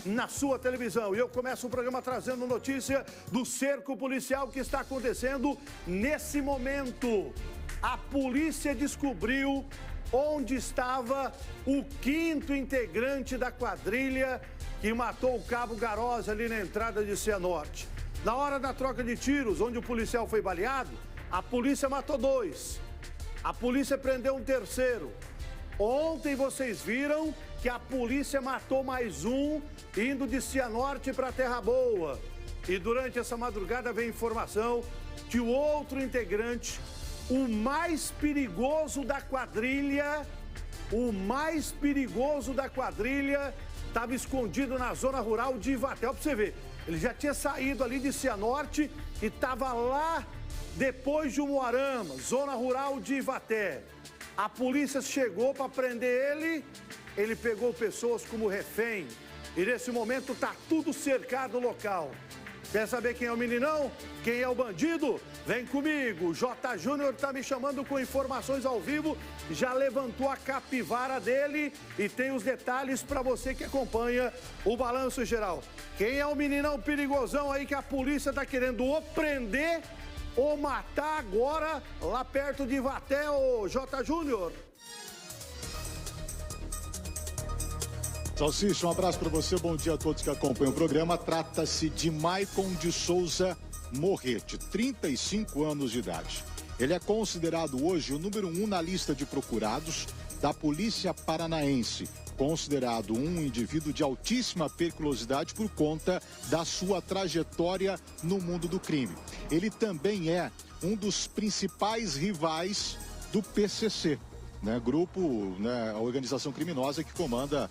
na sua televisão. E eu começo o programa trazendo notícia do cerco policial que está acontecendo nesse momento. A polícia descobriu onde estava o 5º integrante da quadrilha que matou o Cabo Garós ali na entrada de Cianorte. Na hora da troca de tiros, onde o policial foi baleado, a polícia matou 2. A polícia prendeu um 3º. Ontem vocês viram que a polícia matou mais um, indo de Cianorte para Terra Boa. E durante essa madrugada veio informação que o outro integrante, o mais perigoso da quadrilha, estava escondido na zona rural de Ivaté. Ó, pra você ver, ele já tinha saído ali de Cianorte e estava lá depois de Umuarama, zona rural de Ivaté. A polícia chegou para prender ele pegou pessoas como refém. E nesse momento está tudo cercado no local. Quer saber quem é o meninão? Quem é o bandido? Vem comigo. O J. Júnior está me chamando com informações ao vivo. Já levantou a capivara dele e tem os detalhes para você que acompanha o Balanço Geral. Quem é o meninão perigosão aí que a polícia está querendo ou prender ou matar agora lá perto de Ivaté, ô J. Júnior? Salsicha, um abraço para você, bom dia a todos que acompanham o programa. Trata-se de Maicon de Souza Morrete, 35 anos de idade. Ele é considerado hoje o número 1 na lista de procurados da Polícia Paranaense, considerado um indivíduo de altíssima periculosidade por conta da sua trajetória no mundo do crime. Ele também é um dos principais rivais do PCC, né, grupo, né, a organização criminosa que comanda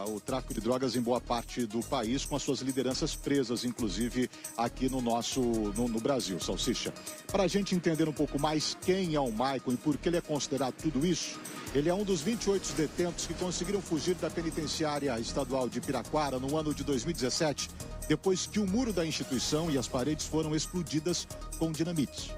o tráfico de drogas em boa parte do país, com as suas lideranças presas, inclusive aqui no Brasil, Salsicha. Para a gente entender um pouco mais quem é o Maicon e por que ele é considerado tudo isso, ele é um dos 28 detentos que conseguiram fugir da penitenciária estadual de Piraquara no ano de 2017, depois que o muro da instituição e as paredes foram explodidas com dinamite.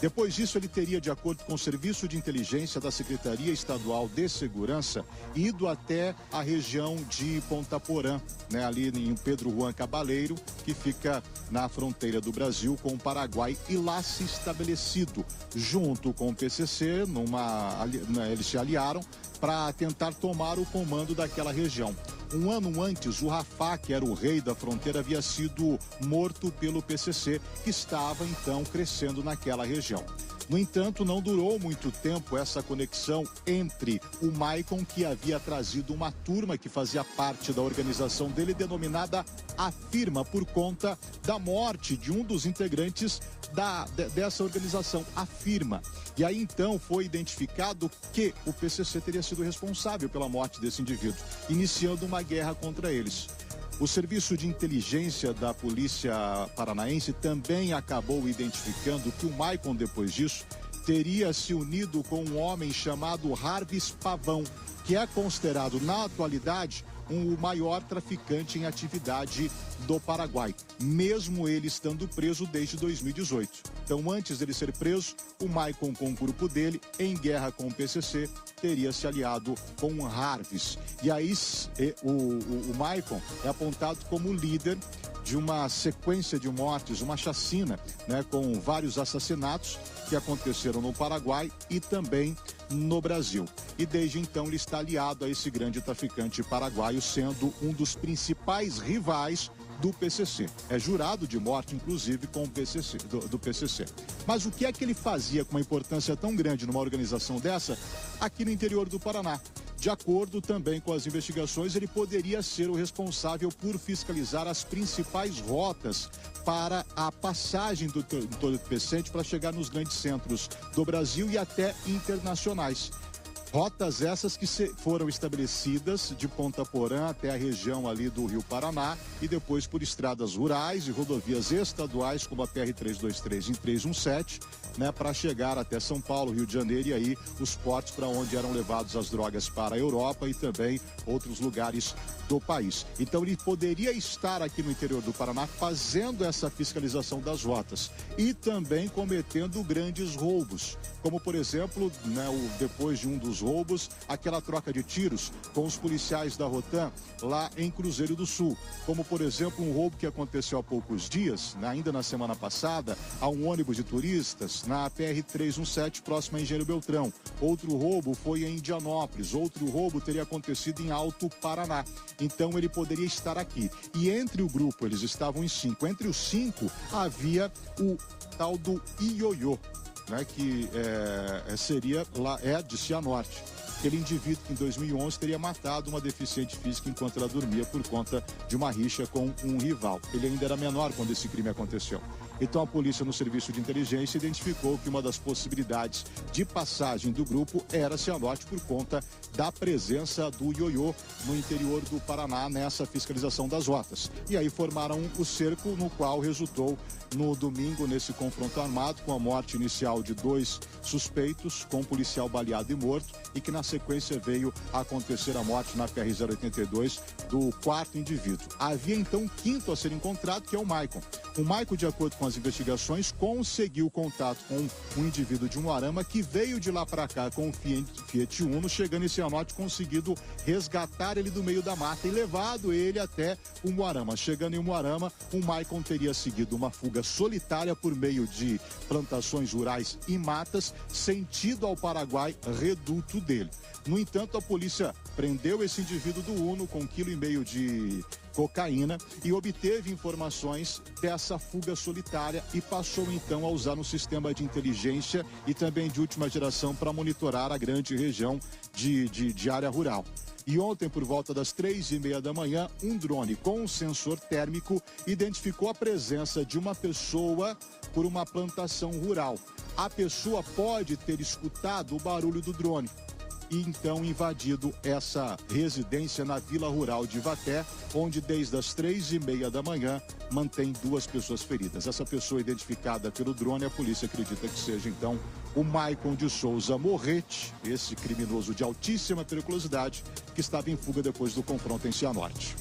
Depois disso, ele teria, de acordo com o Serviço de Inteligência da Secretaria Estadual de Segurança, ido até a região de Ponta Porã, né, ali em Pedro Juan Cabaleiro, que fica na fronteira do Brasil com o Paraguai, e lá se estabelecido, junto com o PCC, eles se aliaram para tentar tomar o comando daquela região. Um ano antes, o Rafah, que era o rei da fronteira, havia sido morto pelo PCC, que estava então crescendo naquela região. No entanto, não durou muito tempo essa conexão entre o Maicon, que havia trazido uma turma que fazia parte da organização dele, denominada A Firma, por conta da morte de um dos integrantes dessa organização, A Firma. E aí então foi identificado que o PCC teria sido responsável pela morte desse indivíduo, iniciando uma guerra contra eles. O Serviço de Inteligência da Polícia Paranaense também acabou identificando que o Maicon, depois disso, teria se unido com um homem chamado Harvis Pavão, que é considerado, na atualidade, o maior traficante em atividade do Paraguai, mesmo ele estando preso desde 2018. Então, antes dele ser preso, o Maicon, com o grupo dele, em guerra com o PCC, teria se aliado com o Harvis. E aí o Maicon é apontado como líder de uma sequência de mortes, uma chacina, né, com vários assassinatos que aconteceram no Paraguai e também no Brasil. E desde então ele está aliado a esse grande traficante paraguaio, sendo um dos principais rivais do PCC. É jurado de morte, inclusive, com o PCC, do PCC. Mas o que é que ele fazia com uma importância tão grande numa organização dessa aqui no interior do Paraná? De acordo também com as investigações, ele poderia ser o responsável por fiscalizar as principais rotas para a passagem do entorpecente para chegar nos grandes centros do Brasil e até internacionais. Rotas essas que foram estabelecidas de Ponta Porã até a região ali do Rio Paraná e depois por estradas rurais e rodovias estaduais como a PR-323 e 317, né, para chegar até São Paulo, Rio de Janeiro e aí os portos para onde eram levados as drogas para a Europa e também outros lugares do país. Então ele poderia estar aqui no interior do Paraná fazendo essa fiscalização das rotas e também cometendo grandes roubos, como por exemplo, né, depois de um dos roubos, aquela troca de tiros com os policiais da Rotam lá em Cruzeiro do Sul. Como, por exemplo, um roubo que aconteceu há poucos dias, ainda na semana passada, a um ônibus de turistas na PR-317, próximo a Engenheiro Beltrão. Outro roubo foi em Indianópolis, outro roubo teria acontecido em Alto Paraná. Então ele poderia estar aqui. E entre o grupo, eles estavam em 5. Entre os 5 havia o tal do Ioiô, né, que seria lá, de Cianorte. Aquele indivíduo que em 2011 teria matado uma deficiente física enquanto ela dormia por conta de uma rixa com um rival. Ele ainda era menor quando esse crime aconteceu. Então a polícia, no serviço de inteligência, identificou que uma das possibilidades de passagem do grupo era Cianorte por conta da presença do Ioiô no interior do Paraná nessa fiscalização das rotas. E aí formaram o cerco, no qual resultou no domingo nesse confronto armado com a morte inicial de 2 suspeitos, com um policial baleado e morto, e que na sequência veio a acontecer a morte na PR-082 do 4º indivíduo. Havia então um 5º a ser encontrado, que é o Maicon. O Maicon, de acordo com as investigações, conseguiu contato com um indivíduo de Umuarama que veio de lá para cá com um Fiat Uno, chegando em Cianorte, conseguido resgatar ele do meio da mata e levado ele até Umuarama. Chegando em Umuarama, o Maicon teria seguido uma fuga solitária por meio de plantações rurais e matas, sentido ao Paraguai, reduto dele. No entanto, a polícia prendeu esse indivíduo do Uno com 1,5 kg de cocaína e obteve informações dessa fuga solitária e passou então a usar um sistema de inteligência e também de última geração para monitorar a grande região de área rural. E ontem, por volta das 3h30 da manhã, um drone com um sensor térmico identificou a presença de uma pessoa por uma plantação rural. A pessoa pode ter escutado o barulho do drone e então invadido essa residência na Vila Rural de Ivaté, onde desde as 3h30 da manhã mantém 2 pessoas feridas. Essa pessoa identificada pelo drone, a polícia acredita que seja então o Maicon de Souza Morrete, esse criminoso de altíssima periculosidade que estava em fuga depois do confronto em Cianorte.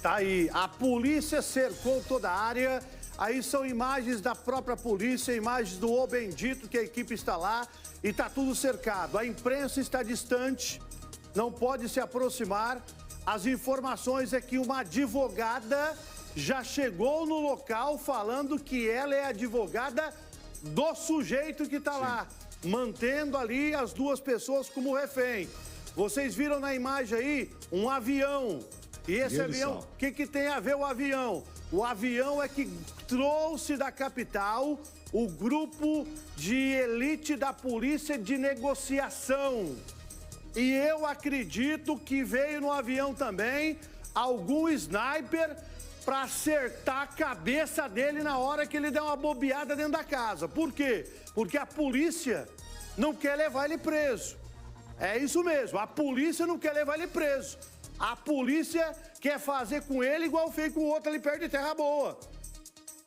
Tá aí, a polícia cercou toda a área. Aí são imagens da própria polícia, imagens do O Bendito, que a equipe está lá e está tudo cercado. A imprensa está distante, não pode se aproximar. As informações é que uma advogada já chegou no local falando que ela é advogada do sujeito que está lá, mantendo ali as 2 pessoas como refém. Vocês viram na imagem aí um avião. E esse avião, o que tem a ver o avião? O avião é que trouxe da capital o grupo de elite da polícia de negociação. E eu acredito que veio no avião também algum sniper para acertar a cabeça dele na hora que ele der uma bobeada dentro da casa. Por quê? Porque a polícia não quer levar ele preso. É isso mesmo, a polícia não quer levar ele preso. A polícia quer fazer com ele igual fez com o outro ali perto de Terra Boa.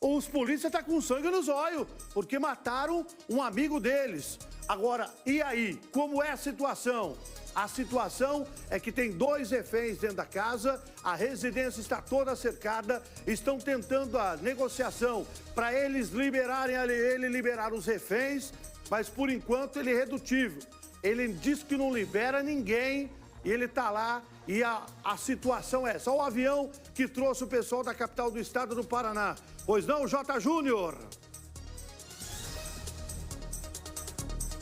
Os polícias estão com sangue nos olhos, porque mataram um amigo deles. Agora, e aí? Como é a situação? A situação é que tem 2 reféns dentro da casa, a residência está toda cercada, estão tentando a negociação para eles liberarem ele liberar os reféns, mas por enquanto ele é redutível. Ele diz que não libera ninguém e ele está lá. E a situação é essa. O avião que trouxe o pessoal da capital do estado do Paraná. Pois não, J. Júnior?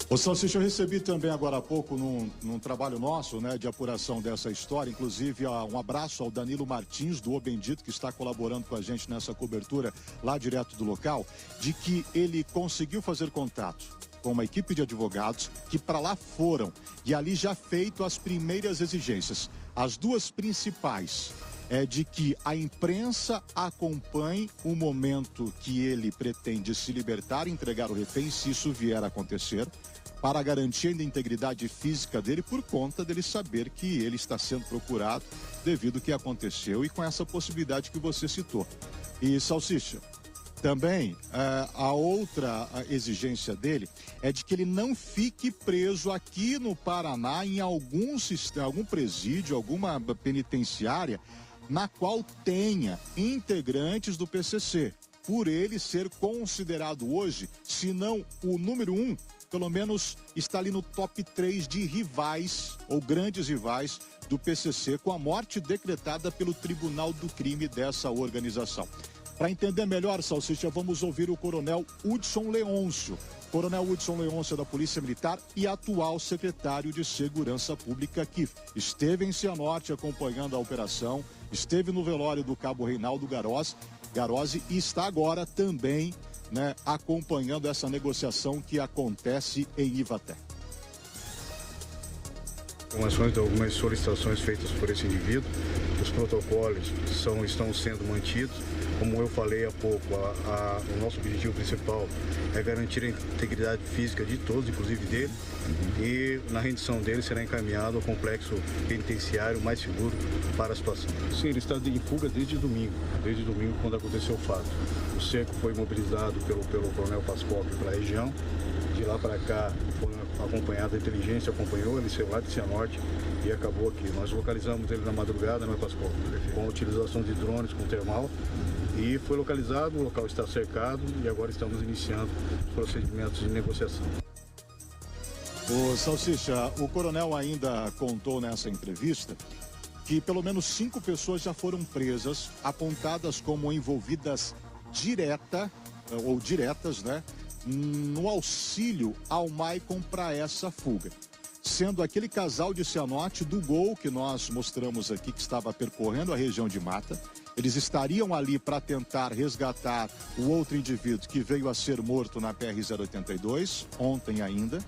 Ô Salsicha, eu recebi também agora há pouco num trabalho nosso, de apuração dessa história, inclusive um abraço ao Danilo Martins, do O Bendito, que está colaborando com a gente nessa cobertura lá direto do local, de que ele conseguiu fazer contato com uma equipe de advogados que para lá foram e ali já feito as primeiras exigências. As 2 principais é de que a imprensa acompanhe o momento que ele pretende se libertar e entregar o refém, se isso vier a acontecer, para garantir a integridade física dele, por conta dele saber que ele está sendo procurado devido ao que aconteceu e com essa possibilidade que você citou. E, Salsicha, também a outra exigência dele é de que ele não fique preso aqui no Paraná em algum presídio, alguma penitenciária na qual tenha integrantes do PCC, por ele ser considerado hoje, se não o número 1 pelo menos está ali no top 3 de rivais ou grandes rivais do PCC, com a morte decretada pelo Tribunal do Crime dessa organização. Para entender melhor, Salsicha, vamos ouvir o coronel Hudson Leôncio. Coronel Hudson Leôncio da Polícia Militar e atual secretário de Segurança Pública, que esteve em Cianorte acompanhando a operação, esteve no velório do cabo Reinaldo Garozzi e está agora também, né, acompanhando essa negociação que acontece em Ivaté. Informações de algumas solicitações feitas por esse indivíduo, os protocolos estão sendo mantidos. Como eu falei há pouco, o nosso objetivo principal é garantir a integridade física de todos, inclusive dele, e na rendição dele será encaminhado ao complexo penitenciário mais seguro para a situação. Sim, ele está em fuga desde domingo quando aconteceu o fato. O cerco foi mobilizado pelo coronel Pascoal para a região. De lá para cá, foi acompanhado, a inteligência acompanhou, ele saiu lá de Cianorte e acabou aqui. Nós localizamos ele na madrugada, né, Pascoal? Com a utilização de drones com termal. E foi localizado, o local está cercado e agora estamos iniciando os procedimentos de negociação. O Salsicha, o coronel ainda contou nessa entrevista que pelo menos 5 pessoas já foram presas, apontadas como envolvidas diretas, né, no auxílio ao Maicon para essa fuga. Sendo aquele casal de Cianorte do Gol que nós mostramos aqui, que estava percorrendo a região de mata. Eles estariam ali para tentar resgatar o outro indivíduo que veio a ser morto na PR-082, ontem ainda.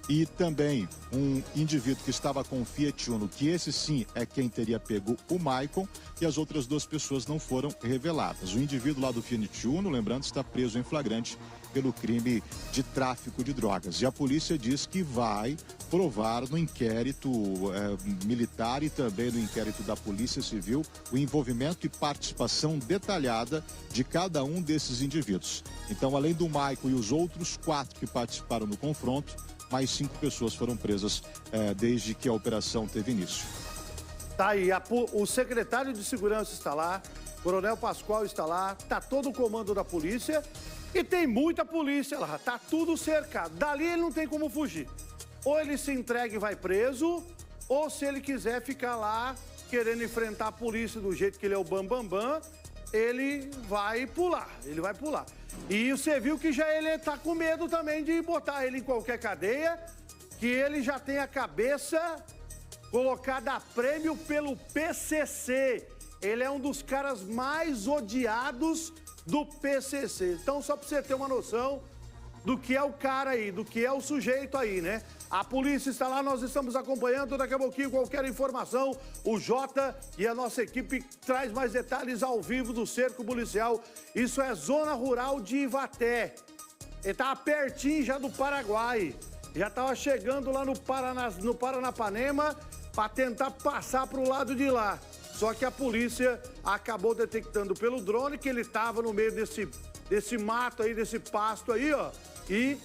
E também um indivíduo que estava com o Fiat Uno, que esse sim é quem teria pego o Maicon, e as outras 2 pessoas não foram reveladas. O indivíduo lá do Fiat Uno, lembrando, está preso em flagrante pelo crime de tráfico de drogas. E a polícia diz que vai provar no inquérito militar e também no inquérito da Polícia Civil o envolvimento e participação detalhada de cada um desses indivíduos. Então, além do Maicon e os outros 4 que participaram no confronto, mais 5 pessoas foram presas desde que a operação teve início. Tá aí, o secretário de Segurança está lá, o coronel Pascoal está lá, tá todo o comando da polícia e tem muita polícia lá, tá tudo cercado. Dali ele não tem como fugir. Ou ele se entrega e vai preso, ou se ele quiser ficar lá querendo enfrentar a polícia do jeito que ele é o bambambam, ele vai pular. E você viu que já ele tá com medo também de botar ele em qualquer cadeia, que ele já tem a cabeça colocada a prêmio pelo PCC. Ele é um dos caras mais odiados do PCC. Então, só pra você ter uma noção do que é o cara aí, do que é o sujeito aí, né? A polícia está lá, nós estamos acompanhando. Daqui a pouquinho, qualquer informação, o Jota e a nossa equipe traz mais detalhes ao vivo do cerco policial. Isso é zona rural de Ivaté. Ele estava pertinho já do Paraguai. Já estava chegando lá no Paranapanema para tentar passar para o lado de lá. Só que a polícia acabou detectando pelo drone que ele estava no meio desse mato aí, desse pasto aí, ó. E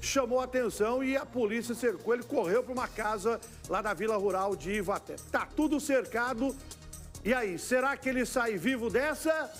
chamou a atenção e a polícia cercou. Ele correu para uma casa lá da Vila Rural de Ivaté. Tá tudo cercado. E aí, será que ele sai vivo dessa?